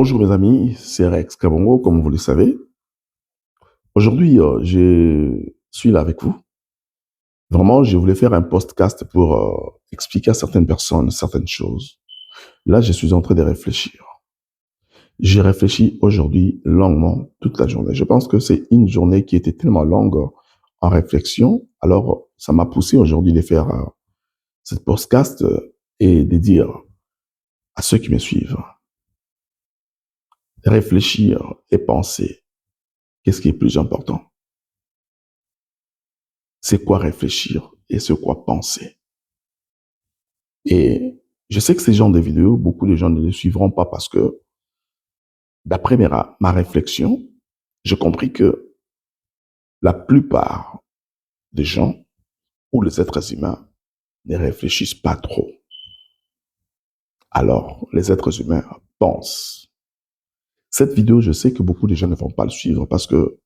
Bonjour mes amis, c'est Rex Kabongo, comme vous le savez. Aujourd'hui, je suis là avec vous. Vraiment, je voulais faire un podcast pour expliquer à certaines personnes certaines choses. Là, je suis en train de réfléchir. J'ai réfléchi aujourd'hui longuement, toute la journée. Je pense que c'est une journée qui était tellement longue en réflexion. Alors, ça m'a poussé aujourd'hui de faire cette podcast et de dire à ceux qui me suivent, réfléchir et penser, qu'est-ce qui est plus important? C'est quoi réfléchir et c'est quoi penser. Et je sais que ces genres de vidéos, beaucoup de gens ne les suivront pas parce que, d'après ma réflexion, j'ai compris que la plupart des gens ou les êtres humains ne réfléchissent pas trop. Alors, les êtres humains pensent. Cette vidéo, je sais que beaucoup de gens ne vont pas le suivre parce que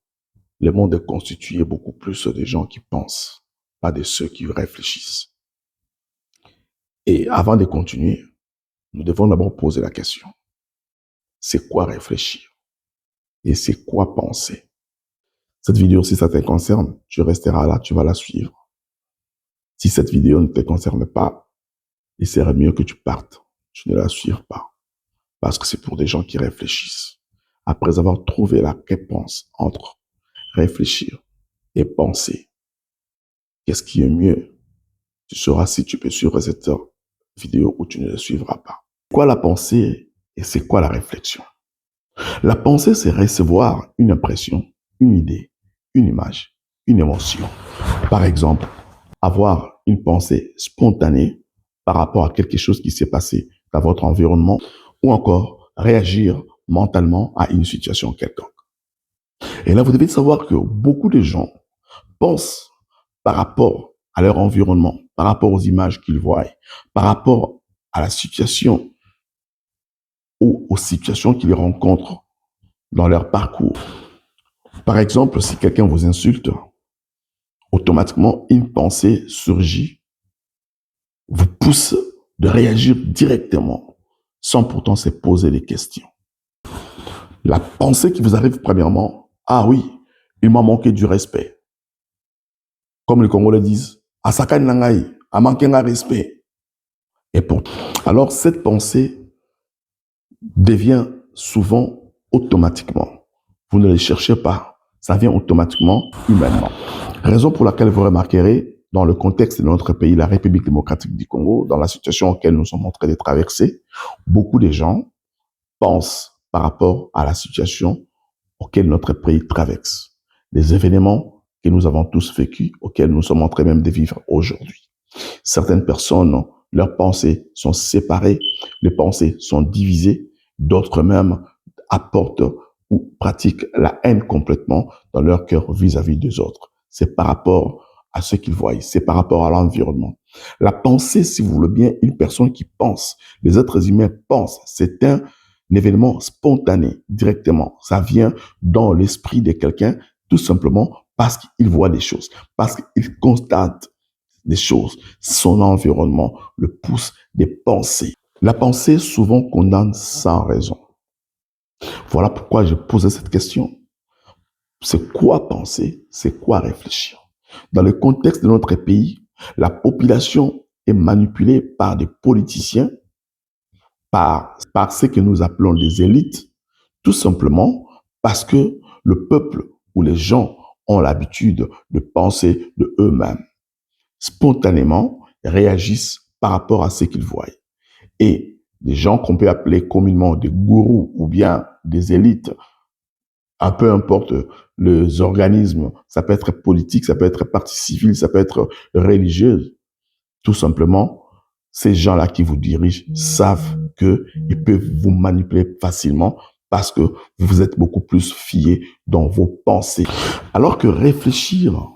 le monde est constitué beaucoup plus de gens qui pensent, pas de ceux qui réfléchissent. Et avant de continuer, nous devons d'abord poser la question. C'est quoi réfléchir? Et c'est quoi penser? Cette vidéo, si ça te concerne, tu resteras là, tu vas la suivre. Si cette vidéo ne te concerne pas, il serait mieux que tu partes. Tu ne la suives pas. Parce que c'est pour des gens qui réfléchissent. Après avoir trouvé la réponse entre réfléchir et penser, qu'est-ce qui est mieux? Tu sauras si tu peux suivre cette vidéo ou tu ne la suivras pas. C'est quoi la pensée et c'est quoi la réflexion? La pensée, c'est recevoir une impression, une idée, une image, une émotion. Par exemple, avoir une pensée spontanée par rapport à quelque chose qui s'est passé dans votre environnement ou encore réagir mentalement à une situation quelconque. Et là, vous devez savoir que beaucoup de gens pensent par rapport à leur environnement, par rapport aux images qu'ils voient, par rapport à la situation ou aux situations qu'ils rencontrent dans leur parcours. Par exemple, si quelqu'un vous insulte, automatiquement, une pensée surgit, vous pousse de réagir directement, sans pourtant se poser des questions. La pensée qui vous arrive premièrement, ah oui, il m'a manqué du respect. Comme les Congolais disent, Asaka Nangai, a manqué un respect. Et alors cette pensée devient souvent automatiquement. Vous ne les cherchez pas, ça vient automatiquement, humainement. Raison pour laquelle vous remarquerez, dans le contexte de notre pays, la République démocratique du Congo, dans la situation auquel nous sommes en train de traverser, beaucoup de gens pensent par rapport à la situation auquel notre pays traverse, les événements que nous avons tous vécus, auxquels nous sommes en train même de vivre aujourd'hui. Certaines personnes, leurs pensées sont séparées, les pensées sont divisées, d'autres même apportent ou pratiquent la haine complètement dans leur cœur vis-à-vis des autres. C'est par rapport à ce qu'ils voient, c'est par rapport à l'environnement. La pensée, si vous voulez bien, une personne qui pense, les êtres humains pensent, c'est un événement spontané, directement. Ça vient dans l'esprit de quelqu'un, tout simplement parce qu'il voit des choses, parce qu'il constate des choses. Son environnement le pousse des pensées. La pensée souvent condamne sans raison. Voilà pourquoi je posais cette question. C'est quoi penser? C'est quoi réfléchir? Dans le contexte de notre pays, la population est manipulée par des politiciens, par ce que nous appelons des élites, tout simplement parce que le peuple ou les gens ont l'habitude de penser de eux-mêmes. Spontanément, réagissent par rapport à ce qu'ils voient. Et des gens qu'on peut appeler communément des gourous ou bien des élites, un peu importe les organismes, ça peut être politique, ça peut être parti civil, ça peut être religieuse. Tout simplement, ces gens-là qui vous dirigent savent qu'ils peuvent vous manipuler facilement parce que vous êtes beaucoup plus fiés dans vos pensées. Alors que réfléchir,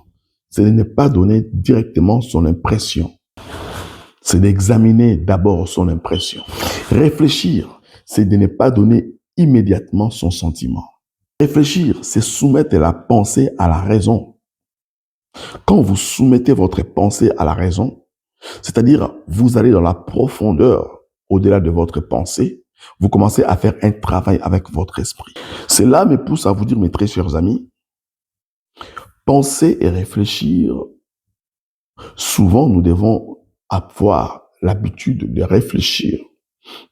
c'est de ne pas donner directement son impression. C'est d'examiner d'abord son impression. Réfléchir, c'est de ne pas donner immédiatement son sentiment. Réfléchir, c'est soumettre la pensée à la raison. Quand vous soumettez votre pensée à la raison, c'est-à-dire vous allez dans la profondeur au-delà de votre pensée, Vous commencez à faire un travail avec votre esprit. Cela me pousse à vous dire, mes très chers amis, penser et réfléchir. Souvent, nous devons avoir l'habitude de réfléchir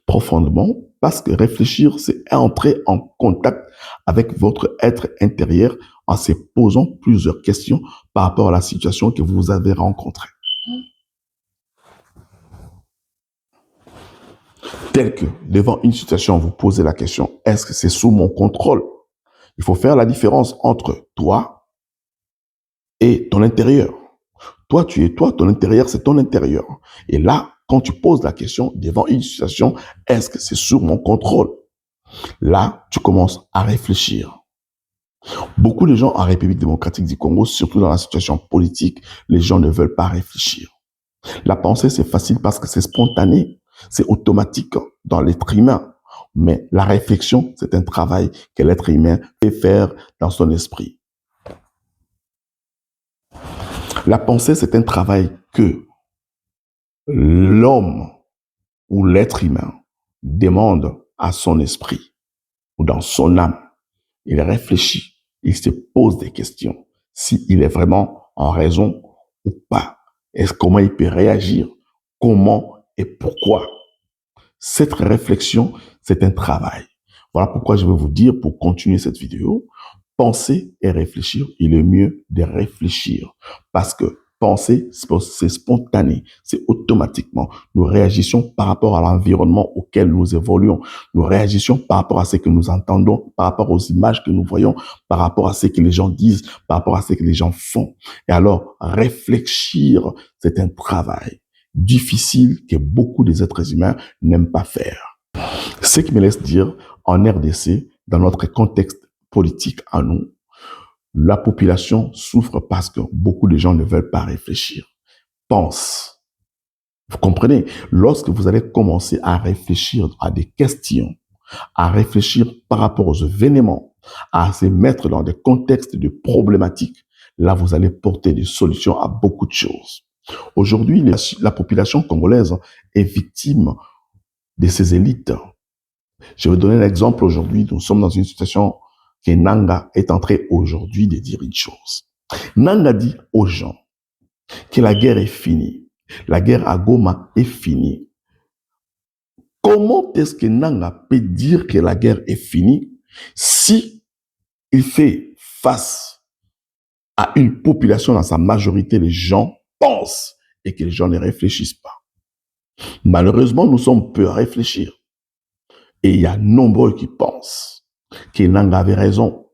profondément, parce que réfléchir, c'est entrer en contact avec votre être intérieur en se posant plusieurs questions par rapport à la situation que vous avez rencontrée. Tel que, devant une situation, vous posez la question, est-ce que c'est sous mon contrôle? Il faut faire la différence entre toi et ton intérieur. Toi, tu es toi, ton intérieur, c'est ton intérieur. Et là, quand tu poses la question devant une situation, est-ce que c'est sous mon contrôle? Là, tu commences à réfléchir. Beaucoup de gens en République démocratique du Congo, surtout dans la situation politique, les gens ne veulent pas réfléchir. La pensée, c'est facile parce que c'est spontané, c'est automatique dans l'être humain. Mais la réflexion, c'est un travail que l'être humain peut faire dans son esprit. La pensée, c'est un travail que l'homme ou l'être humain demande à son esprit ou dans son âme. Il réfléchit, il se pose des questions. S'il est vraiment en raison ou pas. Comment il peut réagir? Comment et pourquoi? Cette réflexion, c'est un travail. Voilà pourquoi je vais vous dire, pour continuer cette vidéo, penser et réfléchir, il est mieux de réfléchir. Parce que penser, c'est spontané, c'est automatiquement. Nous réagissons par rapport à l'environnement auquel nous évoluons. Nous réagissons par rapport à ce que nous entendons, par rapport aux images que nous voyons, par rapport à ce que les gens disent, par rapport à ce que les gens font. Et alors, réfléchir, c'est un travail difficile que beaucoup des êtres humains n'aiment pas faire. Ce qui me laisse dire, en RDC, dans notre contexte politique à nous, la population souffre parce que beaucoup de gens ne veulent pas réfléchir. Pense. Vous comprenez? Lorsque vous allez commencer à réfléchir à des questions, à réfléchir par rapport aux événements, à se mettre dans des contextes de problématiques, là, vous allez porter des solutions à beaucoup de choses. Aujourd'hui, la population congolaise est victime de ces élites. Je vais donner un exemple aujourd'hui. Nous sommes dans une situation que Nanga est en train aujourd'hui de dire une chose. Nanga dit aux gens que la guerre est finie. La guerre à Goma est finie. Comment est-ce que Nanga peut dire que la guerre est finie si il fait face à une population dans sa majorité, les gens pensent et que les gens ne réfléchissent pas. Malheureusement, nous sommes peu à réfléchir. Et il y a nombreux qui pensent que Nanga avait raison.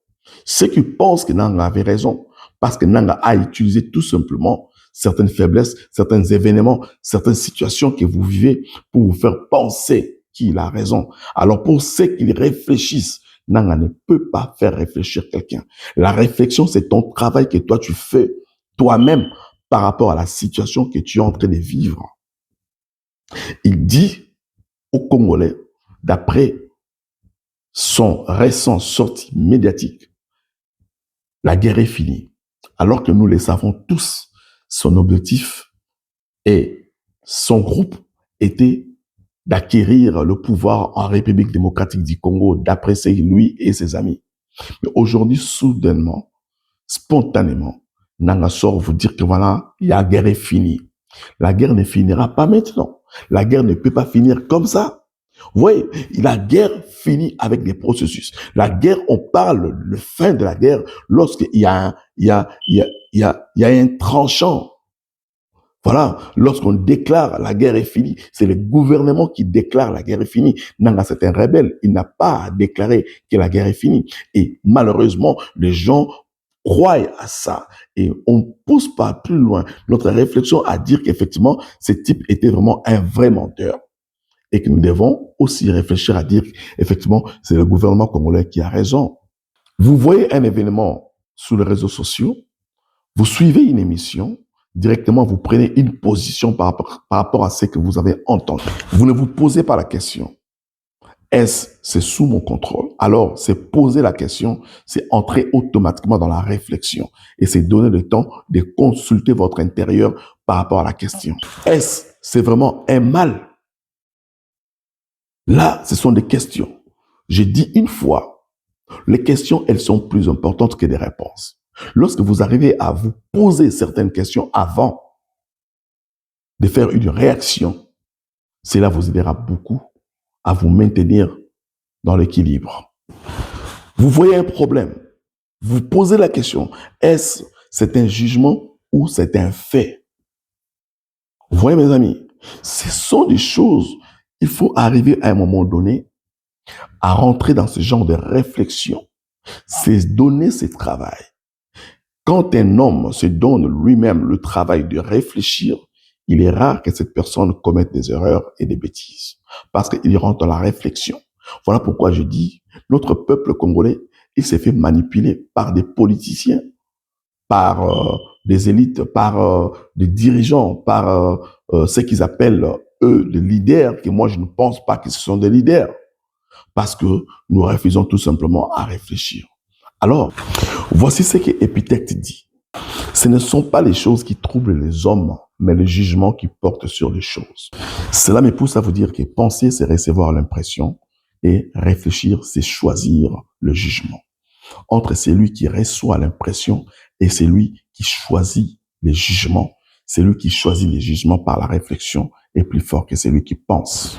Ceux qui pensent que Nanga avait raison, parce que Nanga a utilisé tout simplement certaines faiblesses, certains événements, certaines situations que vous vivez pour vous faire penser qu'il a raison. Alors pour ceux qui réfléchissent, Nanga ne peut pas faire réfléchir quelqu'un. La réflexion, c'est ton travail que toi tu fais toi-même par rapport à la situation que tu es en train de vivre. Il dit aux Congolais, d'après son récent sortie médiatique, la guerre est finie. Alors que nous le savons tous, son objectif et son groupe était d'acquérir le pouvoir en République démocratique du Congo, d'après lui et ses amis. Mais aujourd'hui, soudainement, spontanément, Nanga sort vous dire que voilà, la guerre est finie. La guerre ne finira pas maintenant. La guerre ne peut pas finir comme ça. Vous voyez, la guerre finit avec des processus. La guerre, on parle le fin de la guerre lorsqu'il y a un tranchant. Voilà, lorsqu'on déclare la guerre est finie, c'est le gouvernement qui déclare la guerre est finie. Nanga, c'est un rebelle. Il n'a pas à déclarer que la guerre est finie. Et malheureusement, les gens croient à ça. Et on ne pousse pas plus loin notre réflexion à dire qu'effectivement, ce type était vraiment un vrai menteur. Et que nous devons aussi réfléchir à dire qu'effectivement, c'est le gouvernement congolais qui a raison. Vous voyez un événement sur les réseaux sociaux, vous suivez une émission, directement vous prenez une position par rapport à ce que vous avez entendu. Vous ne vous posez pas la question, est-ce c'est sous mon contrôle? Alors, c'est poser la question, c'est entrer automatiquement dans la réflexion et c'est donner le temps de consulter votre intérieur par rapport à la question. Est-ce c'est vraiment un mal? Là, ce sont des questions. J'ai dit une fois, les questions, elles sont plus importantes que des réponses. Lorsque vous arrivez à vous poser certaines questions avant de faire une réaction, cela vous aidera beaucoup à vous maintenir dans l'équilibre. Vous voyez un problème, vous posez la question, est-ce c'est un jugement ou c'est un fait? Vous voyez mes amis, ce sont des choses, il faut arriver à un moment donné à rentrer dans ce genre de réflexion. C'est donner ce travail. Quand un homme se donne lui-même le travail de réfléchir, il est rare que cette personne commette des erreurs et des bêtises parce qu'il rentre dans la réflexion. Voilà pourquoi je dis, notre peuple congolais, il s'est fait manipuler par des politiciens, par des élites, par des dirigeants, par ce qu'ils appellent, eux, des leaders, que moi je ne pense pas que ce sont des leaders, parce que nous refusons tout simplement à réfléchir. Alors, voici ce que Épithète dit. Ce ne sont pas les choses qui troublent les hommes, mais le jugement qui porte sur les choses. Cela me pousse à vous dire que penser, c'est recevoir l'impression et réfléchir, c'est choisir le jugement. Entre celui qui reçoit l'impression et celui qui choisit les jugements, celui qui choisit les jugements par la réflexion est plus fort que celui qui pense.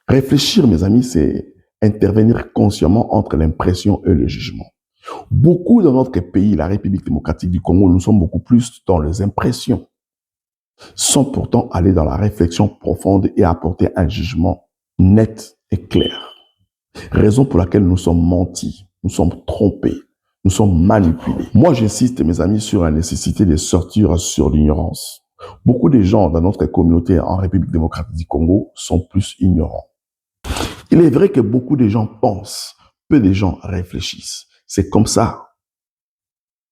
Réfléchir, mes amis, c'est intervenir consciemment entre l'impression et le jugement. Beaucoup dans notre pays, la République démocratique du Congo, nous sommes beaucoup plus dans les impressions, sans pourtant aller dans la réflexion profonde et apporter un jugement net et clair. Raison pour laquelle nous sommes mentis, nous sommes trompés, nous sommes manipulés. Moi, j'insiste, mes amis, sur la nécessité de sortir sur l'ignorance. Beaucoup de gens dans notre communauté en République démocratique du Congo sont plus ignorants. Il est vrai que beaucoup de gens pensent, peu de gens réfléchissent. C'est comme ça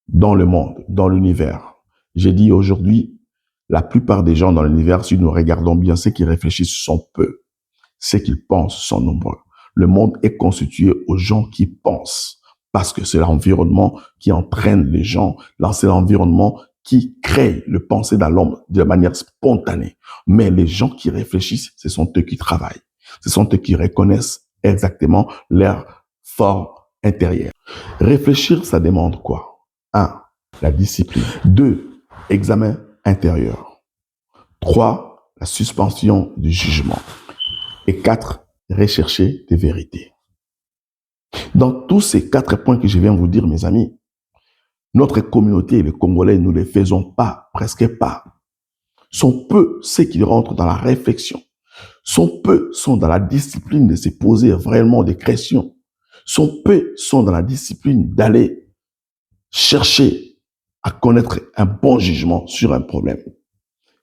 dans le monde, dans l'univers. J'ai dit aujourd'hui, la plupart des gens dans l'univers, si nous regardons bien, ceux qui réfléchissent sont peu. Ceux qui pensent sont nombreux. Le monde est constitué aux gens qui pensent parce que c'est l'environnement qui entraîne les gens. C'est l'environnement qui crée le pensée dans l'homme de manière spontanée. Mais les gens qui réfléchissent, ce sont eux qui travaillent. Ce sont eux qui reconnaissent exactement leur fort intérieur. Réfléchir, ça demande quoi? 1. La discipline. 2. Examen intérieur. 3. La suspension du jugement. Et 4. Rechercher des vérités. Dans tous ces 4 points que je viens vous dire, mes amis, notre communauté, les Congolais, nous ne les faisons pas, presque pas. Sont peu ceux qui rentrent dans la réflexion. Sont peu sont dans la discipline de se poser vraiment des questions. Sont peu sont dans la discipline d'aller chercher à connaître un bon jugement sur un problème.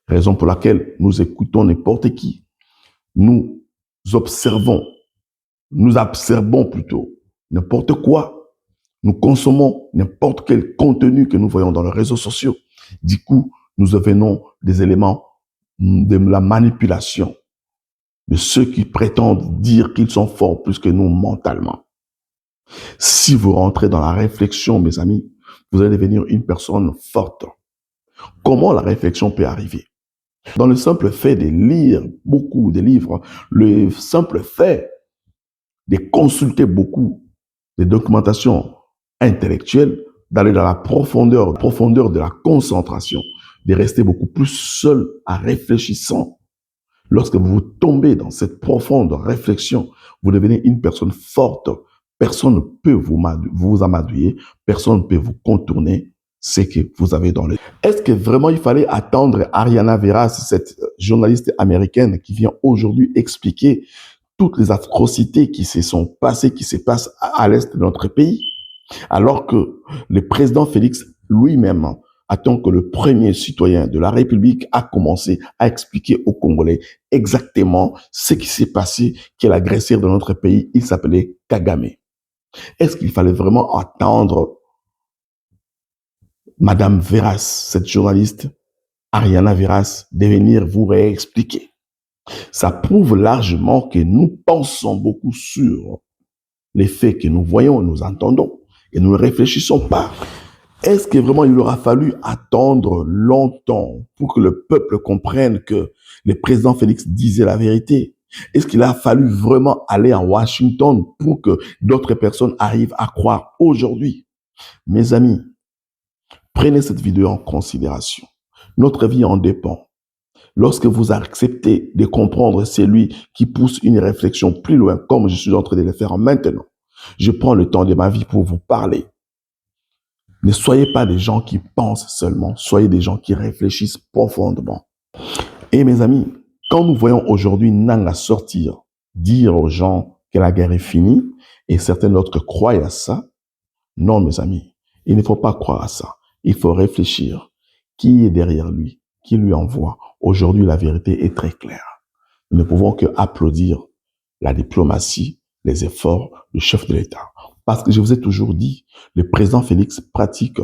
Raison pour laquelle nous écoutons n'importe qui. Nous observons plutôt n'importe quoi. Nous consommons n'importe quel contenu que nous voyons dans les réseaux sociaux. Du coup, nous devenons des éléments de la manipulation de ceux qui prétendent dire qu'ils sont forts plus que nous mentalement. Si vous rentrez dans la réflexion, mes amis, vous allez devenir une personne forte. Comment la réflexion peut arriver? Dans le simple fait de lire beaucoup de livres, le simple fait de consulter beaucoup de documentation intellectuelle, d'aller dans la profondeur de la concentration, de rester beaucoup plus seul à réfléchissant. Lorsque vous tombez dans cette profonde réflexion, vous devenez une personne forte. Personne ne peut vous amadouiller, personne ne peut vous contourner ce que vous avez dans le... Est-ce que vraiment il fallait attendre Ariana Veras, cette journaliste américaine qui vient aujourd'hui expliquer toutes les atrocités qui se sont passées, qui se passent à l'est de notre pays, alors que le président Félix lui-même, en tant que le premier citoyen de la République, a commencé à expliquer aux Congolais exactement ce qui s'est passé, quel agresseur de notre pays, il s'appelait Kagame. Est-ce qu'il fallait vraiment attendre Madame Veras, cette journaliste, Ariana Veras, de venir vous réexpliquer? Ça prouve largement que nous pensons beaucoup sur les faits que nous voyons, nous entendons, et nous ne réfléchissons pas. Est-ce que vraiment il aura fallu attendre longtemps pour que le peuple comprenne que le président Félix disait la vérité? Est-ce qu'il a fallu vraiment aller à Washington pour que d'autres personnes arrivent à croire aujourd'hui? Mes amis, prenez cette vidéo en considération. Notre vie en dépend. Lorsque vous acceptez de comprendre celui qui pousse une réflexion plus loin, comme je suis en train de le faire maintenant, je prends le temps de ma vie pour vous parler. Ne soyez pas des gens qui pensent seulement, soyez des gens qui réfléchissent profondément. Et mes amis, quand nous voyons aujourd'hui Nanga sortir, dire aux gens que la guerre est finie, et certains autres croient à ça, non mes amis, il ne faut pas croire à ça. Il faut réfléchir. Qui est derrière lui? Qui lui envoie? Aujourd'hui, la vérité est très claire. Nous ne pouvons que applaudir la diplomatie, les efforts du chef de l'État. Parce que je vous ai toujours dit, le président Félix pratique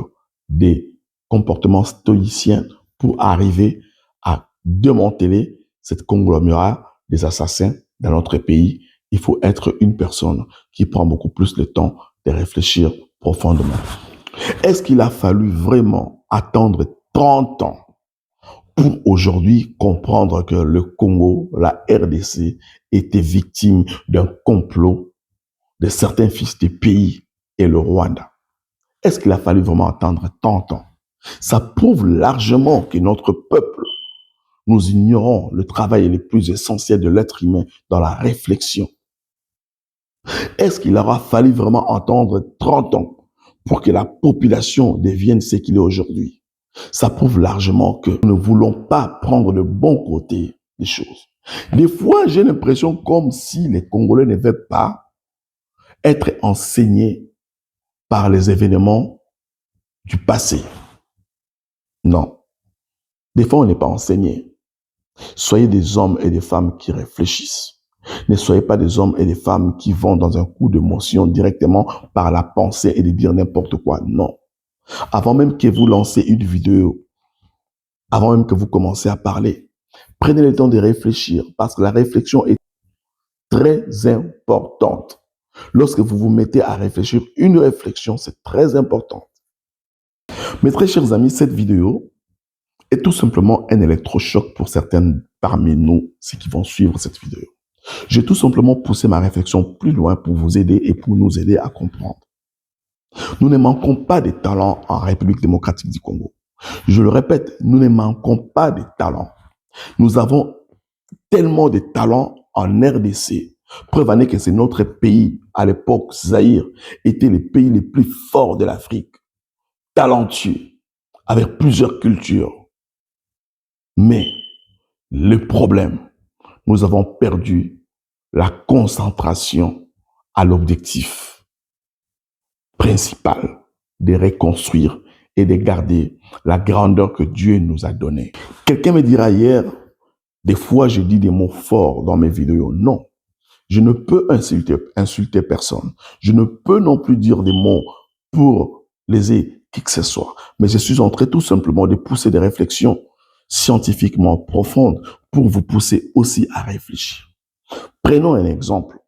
des comportements stoïciens pour arriver à démanteler cette conglomérat des assassins dans notre pays. Il faut être une personne qui prend beaucoup plus le temps de réfléchir profondément. Est-ce qu'il a fallu vraiment attendre 30 ans pour aujourd'hui comprendre que le Congo, la RDC, était victime d'un complot de certains fils des pays et le Rwanda? Est-ce qu'il a fallu vraiment attendre 30 ans? Ça prouve largement que notre peuple, nous ignorons le travail le plus essentiel de l'être humain dans la réflexion. Est-ce qu'il aura fallu vraiment attendre 30 ans pour que la population devienne ce qu'il est aujourd'hui? Ça prouve largement que nous ne voulons pas prendre le bon côté des choses. Des fois, j'ai l'impression comme si les Congolais ne veulent pas être enseignés par les événements du passé. Non. Des fois, on n'est pas enseigné. Soyez des hommes et des femmes qui réfléchissent. Ne soyez pas des hommes et des femmes qui vont dans un coup d'émotion directement par la pensée et de dire n'importe quoi. Non. Avant même que vous lancez une vidéo, avant même que vous commencez à parler, prenez le temps de réfléchir parce que la réflexion est très importante. Lorsque vous vous mettez à réfléchir, une réflexion, c'est très important. Mes très chers amis, cette vidéo est tout simplement un électrochoc pour certaines parmi nous, ceux qui vont suivre cette vidéo. J'ai tout simplement poussé ma réflexion plus loin pour vous aider et pour nous aider à comprendre. Nous ne manquons pas de talents en République démocratique du Congo. Je le répète, nous ne manquons pas de talents. Nous avons tellement de talents en RDC. Preuve en est que c'est notre pays, à l'époque, Zaïre, était le pays le plus fort de l'Afrique. Talentueux, avec plusieurs cultures. Mais le problème, nous avons perdu la concentration à l'objectif principal de reconstruire et de garder la grandeur que Dieu nous a donnée. Quelqu'un me dira hier, des fois je dis des mots forts dans mes vidéos. Non, je ne peux insulter personne. Je ne peux non plus dire des mots pour léser qui que ce soit. Mais je suis en train tout simplement de pousser des réflexions scientifiquement profondes pour vous pousser aussi à réfléchir. Prenons un exemple.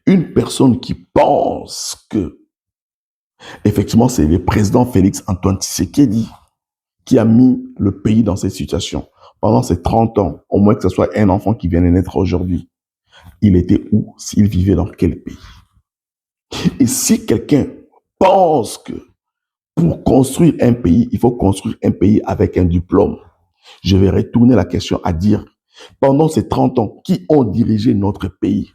Une personne qui pense que, effectivement, c'est le président Félix Antoine Tshisekedi qui a mis le pays dans cette situation. Pendant ces 30 ans, au moins que ce soit un enfant qui vient de naître aujourd'hui, il était où? S'il vivait dans quel pays? Et si quelqu'un pense que pour construire un pays, il faut construire un pays avec un diplôme, je vais retourner la question à dire, pendant ces 30 ans, qui ont dirigé notre pays?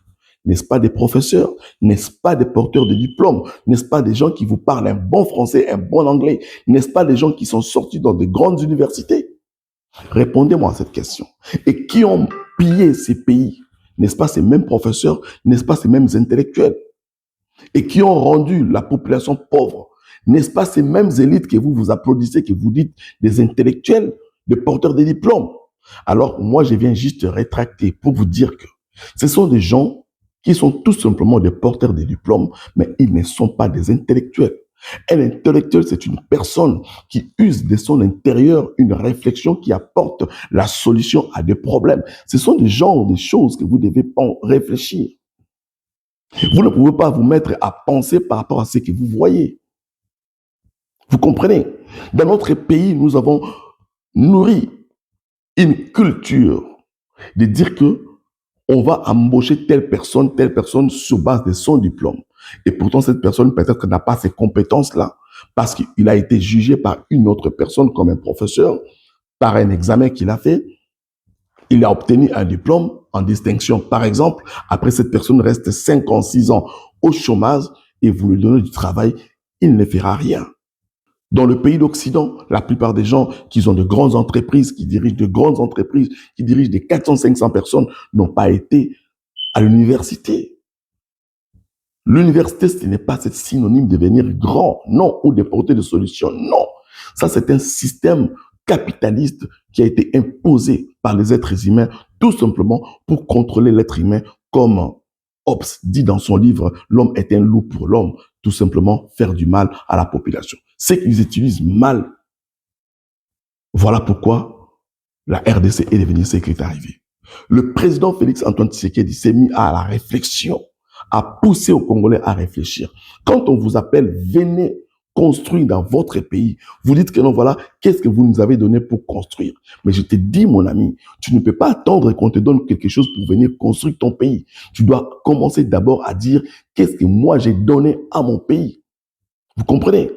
N'est-ce pas des professeurs? N'est-ce pas des porteurs de diplômes? N'est-ce pas des gens qui vous parlent un bon français, un bon anglais? N'est-ce pas des gens qui sont sortis dans de grandes universités? Répondez-moi à cette question. Et qui ont pillé ces pays? N'est-ce pas ces mêmes professeurs? N'est-ce pas ces mêmes intellectuels? Et qui ont rendu la population pauvre? N'est-ce pas ces mêmes élites que vous applaudissez, que vous dites des intellectuels, des porteurs de diplômes? Alors, moi, je viens juste rétracter pour vous dire que ce sont des gens qui sont tout simplement des porteurs de diplômes, mais ils ne sont pas des intellectuels. Un intellectuel, c'est une personne qui use de son intérieur une réflexion qui apporte la solution à des problèmes. Ce sont des genres de choses que vous devez réfléchir. Vous ne pouvez pas vous mettre à penser par rapport à ce que vous voyez. Vous comprenez? Dans notre pays, nous avons nourri une culture de dire que On va embaucher telle personne sur base de son diplôme. Et pourtant, cette personne peut-être n'a pas ces compétences-là parce qu'il a été jugé par une autre personne comme un professeur, par un examen qu'il a fait. Il a obtenu un diplôme en distinction. Par exemple, après cette personne reste 5 ans, 6 ans au chômage et vous lui donnez du travail, il ne fera rien. Dans le pays d'Occident, la plupart des gens qui ont de grandes entreprises, qui dirigent de grandes entreprises, qui dirigent des 400, 500 personnes, n'ont pas été à l'université. L'université, ce n'est pas synonyme de devenir grand, non, ou de porter des solutions, non. Ça, c'est un système capitaliste qui a été imposé par les êtres humains, tout simplement pour contrôler l'être humain, comme Hobbes dit dans son livre « L'homme est un loup pour l'homme », tout simplement faire du mal à la population. C'est qu'ils utilisent mal. Voilà pourquoi la RDC est devenue ce qui est arrivé. Le président Félix Antoine Tshisekedi s'est mis à la réflexion, à pousser aux Congolais à réfléchir. Quand on vous appelle, venez construire dans votre pays, vous dites que non, voilà, qu'est-ce que vous nous avez donné pour construire? Mais je te dis, mon ami, tu ne peux pas attendre qu'on te donne quelque chose pour venir construire ton pays. Tu dois commencer d'abord à dire, qu'est-ce que moi j'ai donné à mon pays? Vous comprenez?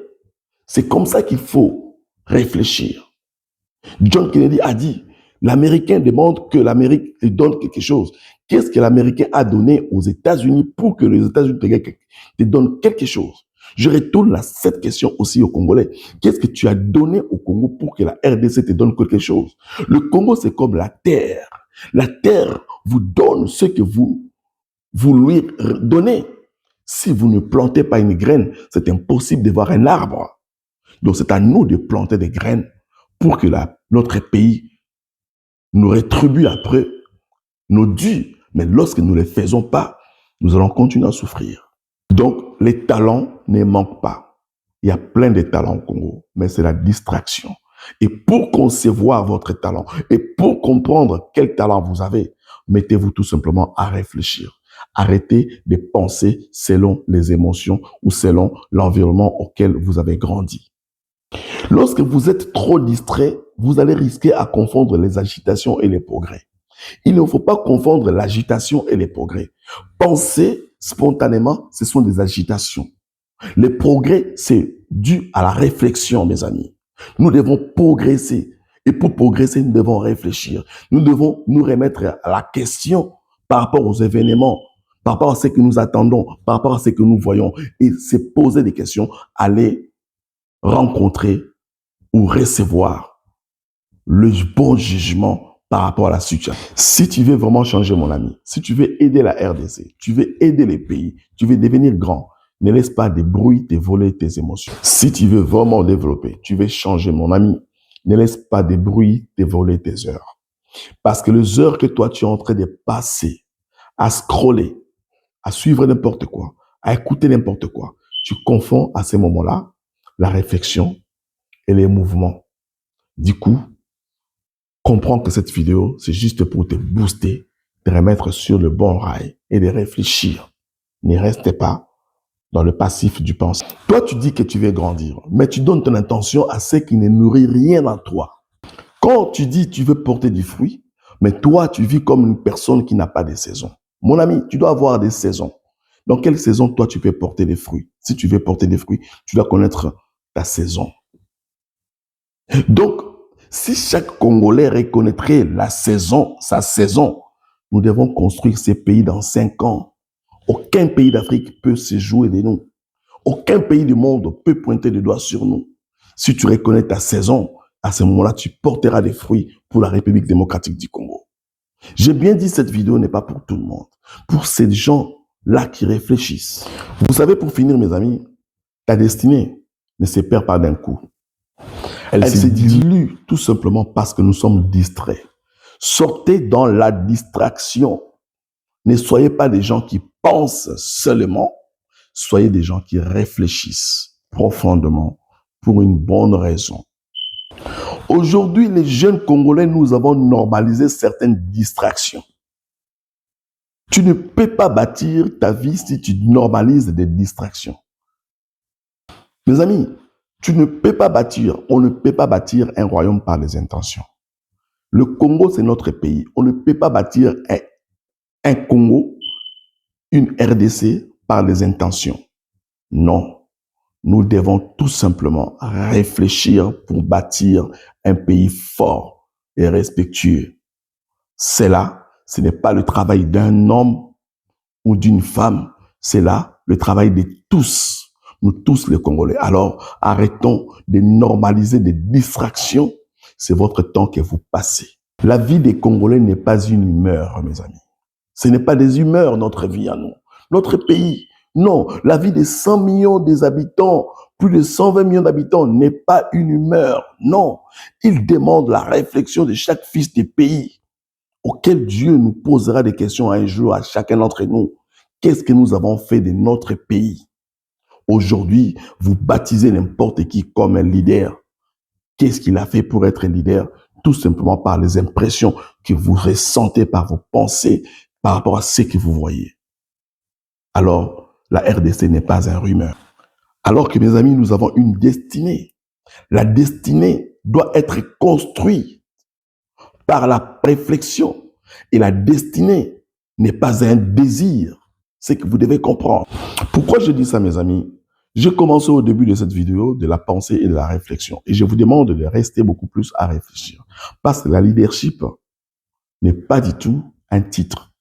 C'est comme ça qu'il faut réfléchir. John Kennedy a dit, l'Américain demande que l'Amérique lui donne quelque chose. Qu'est-ce que l'Américain a donné aux États-Unis pour que les États-Unis te donnent quelque chose? Je retourne à cette question aussi aux Congolais. Qu'est-ce que tu as donné au Congo pour que la RDC te donne quelque chose? Le Congo, c'est comme la terre. La terre vous donne ce que vous lui donnez. Si vous ne plantez pas une graine, c'est impossible de voir un arbre. Donc, c'est à nous de planter des graines pour que notre pays nous rétribue après nos dûs. Mais lorsque nous ne les faisons pas, nous allons continuer à souffrir. Donc, les talents ne manquent pas. Il y a plein de talents au Congo, mais c'est la distraction. Et pour concevoir votre talent et pour comprendre quel talent vous avez, mettez-vous tout simplement à réfléchir. Arrêtez de penser selon les émotions ou selon l'environnement auquel vous avez grandi. Lorsque vous êtes trop distrait, vous allez risquer à confondre les agitations et les progrès. Il ne faut pas confondre l'agitation et les progrès. Penser spontanément, ce sont des agitations. Les progrès, c'est dû à la réflexion, mes amis. Nous devons progresser. Et pour progresser, nous devons réfléchir. Nous devons nous remettre à la question par rapport aux événements, par rapport à ce que nous attendons, par rapport à ce que nous voyons, et se poser des questions, aller rencontrer ou recevoir le bon jugement par rapport à la situation. Si tu veux vraiment changer, mon ami, si tu veux aider la RDC, tu veux aider les pays, tu veux devenir grand, ne laisse pas des bruits te voler tes émotions. Si tu veux vraiment développer, tu veux changer, mon ami, ne laisse pas des bruits te voler tes heures. Parce que les heures que toi, tu es en train de passer à scroller, à suivre n'importe quoi, à écouter n'importe quoi, tu confonds à ces moments-là la réflexion et les mouvements. Du coup, comprends que cette vidéo, c'est juste pour te booster, te remettre sur le bon rail et de réfléchir. Ne reste pas dans le passif du pensée. Toi, tu dis que tu veux grandir, mais tu donnes ton intention à ce qui ne nourrit rien en toi. Quand tu dis que tu veux porter du fruit, mais toi, tu vis comme une personne qui n'a pas de saison. Mon ami, tu dois avoir des saisons. Dans quelle saison, toi, tu peux porter des fruits? Si tu veux porter des fruits, tu dois connaître ta saison. Donc, si chaque Congolais reconnaîtrait la saison, sa saison, nous devons construire ces pays dans 5 ans. Aucun pays d'Afrique peut se jouer de nous. Aucun pays du monde peut pointer le doigt sur nous. Si tu reconnais ta saison, à ce moment-là, tu porteras des fruits pour la République démocratique du Congo. J'ai bien dit, cette vidéo n'est pas pour tout le monde. Pour ces gens-là qui réfléchissent. Vous savez, pour finir, mes amis, ta destinée ne se perd pas d'un coup. Elle se dilue tout simplement parce que nous sommes distraits. Sortez dans la distraction. Ne soyez pas des gens qui pensent seulement, soyez des gens qui réfléchissent profondément pour une bonne raison. Aujourd'hui, les jeunes Congolais, nous avons normalisé certaines distractions. Tu ne peux pas bâtir ta vie si tu normalises des distractions. Mes amis, tu ne peux pas bâtir, on ne peut pas bâtir un royaume par les intentions. Le Congo, c'est notre pays. On ne peut pas bâtir un Congo, une RDC par les intentions. Non. Nous devons tout simplement réfléchir pour bâtir un pays fort et respectueux. C'est là, ce n'est pas le travail d'un homme ou d'une femme, c'est là le travail de tous, nous tous les Congolais. Alors, arrêtons de normaliser des distractions. C'est votre temps que vous passez. La vie des Congolais n'est pas une humeur, mes amis. Ce n'est pas des humeurs, notre vie à nous. Notre pays, non. La vie des 100 millions des habitants, plus de 120 millions d'habitants n'est pas une humeur, non. Il demande la réflexion de chaque fils du pays auquel Dieu nous posera des questions un jour à chacun d'entre nous. Qu'est-ce que nous avons fait de notre pays? Aujourd'hui, vous baptisez n'importe qui comme un leader. Qu'est-ce qu'il a fait pour être un leader? Tout simplement par les impressions que vous ressentez par vos pensées par rapport à ce que vous voyez. Alors, la RDC n'est pas un rumeur. Alors que mes amis, nous avons une destinée. La destinée doit être construite par la réflexion. Et la destinée n'est pas un désir. C'est que vous devez comprendre. Pourquoi je dis ça, mes amis? J'ai commencé au début de cette vidéo de la pensée et de la réflexion. Et je vous demande de rester beaucoup plus à réfléchir. Parce que la leadership n'est pas du tout un titre.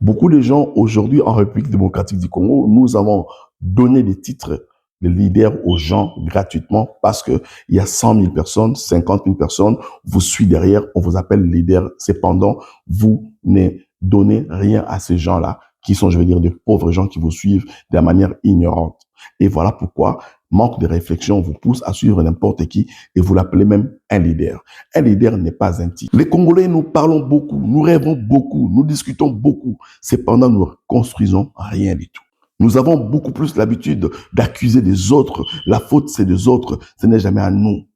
Beaucoup de gens aujourd'hui en République démocratique du Congo, nous avons donné des titres de leader aux gens gratuitement parce que il y a 100 000 personnes, 50 000 personnes, vous suivez derrière, on vous appelle leader. Cependant, vous ne donnez rien à ces gens-là qui sont, je veux dire, des pauvres gens qui vous suivent de manière ignorante. Et voilà pourquoi manque de réflexion vous pousse à suivre n'importe qui et vous l'appelez même un leader. Un leader n'est pas un titre. Les Congolais, nous parlons beaucoup, nous rêvons beaucoup, nous discutons beaucoup. Cependant, nous ne construisons rien du tout. Nous avons beaucoup plus l'habitude d'accuser des autres. La faute, c'est des autres. Ce n'est jamais à nous.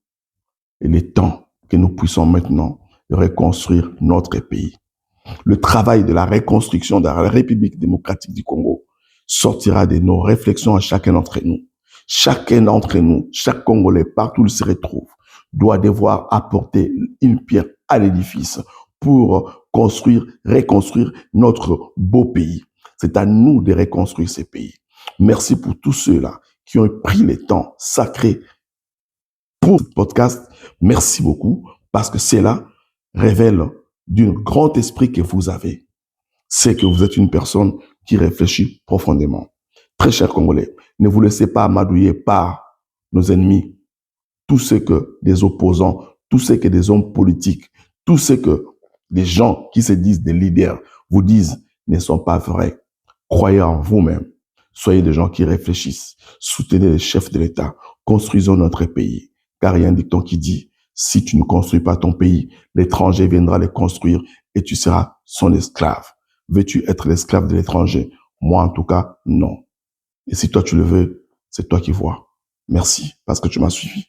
Il est temps que nous puissions maintenant reconstruire notre pays. Le travail de la reconstruction de la République démocratique du Congo sortira de nos réflexions à chacun d'entre nous. Chacun d'entre nous, chaque Congolais, partout où il se retrouve, doit devoir apporter une pierre à l'édifice pour construire, reconstruire notre beau pays. C'est à nous de reconstruire ces pays. Merci pour tous ceux-là qui ont pris le temps sacré pour ce podcast. Merci beaucoup parce que cela révèle d'un grand esprit que vous avez. C'est que vous êtes une personne qui réfléchit profondément. Très chers Congolais, ne vous laissez pas amadouiller par nos ennemis, tout ce que des opposants, tout ce que des hommes politiques, tout ce que des gens qui se disent des leaders vous disent ne sont pas vrais. Croyez en vous-même. Soyez des gens qui réfléchissent. Soutenez les chefs de l'État. Construisons notre pays. Car il y a un dicton qui dit, si tu ne construis pas ton pays, l'étranger viendra le construire et tu seras son esclave. Veux-tu être l'esclave de l'étranger? Moi, en tout cas, non. Et si toi, tu le veux, c'est toi qui vois. Merci parce que tu m'as suivi.